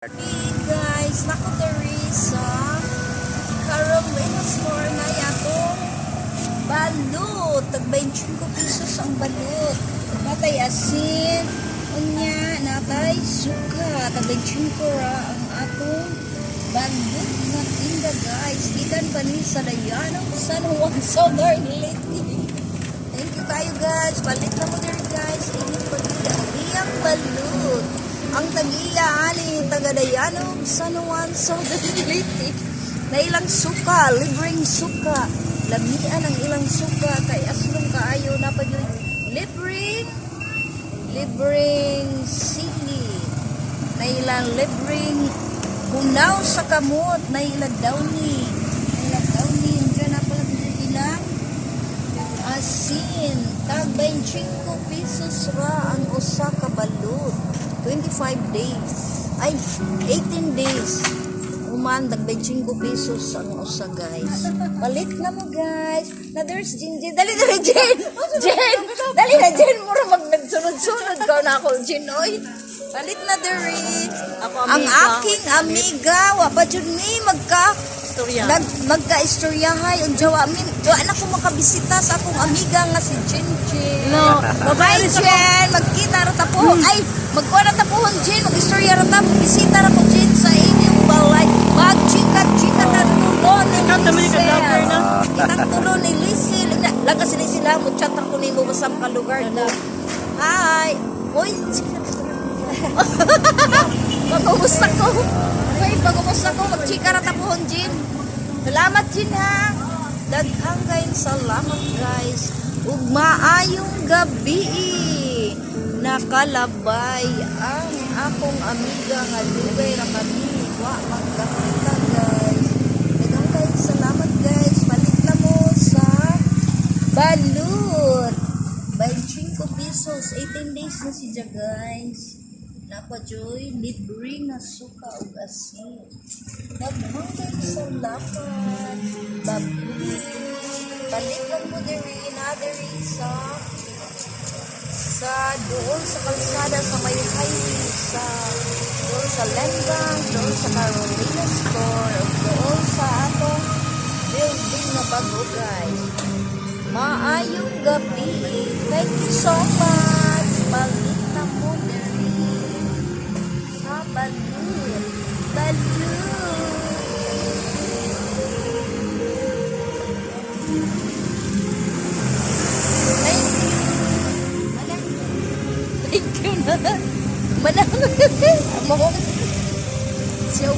Hey guys, nako Teresa, karon Venus for na yatong balut, tag 25 pesos ang balut. Natay asin, unya natay suka, tag 25 ra ang atong balut na tinda guys. Gikan pa ni sa Dayanang San Juan Southern Leyte. Thank you kayo guys. Palit na mo diri guys. Init pa ang iyang balut. Ang tagiya ani taga Dayanong San Juan Southern Leyte. Na ilang suka, libreng suka. Lamian ang ilang suka kay aslong kaayo na pa yun. Libreng sili. Na ilang libreng hunaw sa kamot. Na ilang downy. Diyan na pala ilang asin. Tag 25 pesos ra ang usa ka balut. 25 days. Ay, 18 days. Uman, dag 25 pesos ang usa, guys. Palit na mo, guys. Na there's Jin. Dali, Jin! Jin! Dali na, Jin! Mura mag-nagsunod-sunod ka na ako, Jin, oy. Palit na, Dari. Ang aking amiga, wapa dyan ni, magka-istoryahay. Unjawa min, na ko makabisita sa akong amiga nga si Jin. No, Bye, Jen! Magkita rata po. Ay, magkuha rata po, Jen. Mag-istorya rata. Bisita rata po, Jen, sa inyong balay. Mag-chika na tulo ni Liesel. Kitang tulo ni Liesel. Laga sila. Mag-chat ako ni mo sa mga lugar na. Hi! Uy! Mag-umusta ko. Uy, mag-umusta ko. Mag-chika rata po, Jen. Salamat, Jen, ha? Daghang kayo salamat, guys. Ug maayong gabi. Nakalabay ang akong amiga nga dugay ra kami wa magkakita guys. Daghang kayo salamat guys. Palit na mo sa balut. 25 pesos. 18 days na siya guys. Napajoy libre nga suka ug asin. Daghang kayo salamat. Babuy. Palit lang mo diri sa doon sa kalsada sa may highway doon sa Lembang, doon sa Carolina Store, doon sa atong building na bago guys. Maayong gabi. Thank you so much. Palit na mo diri sa balut. Thank you na. Manang. Siya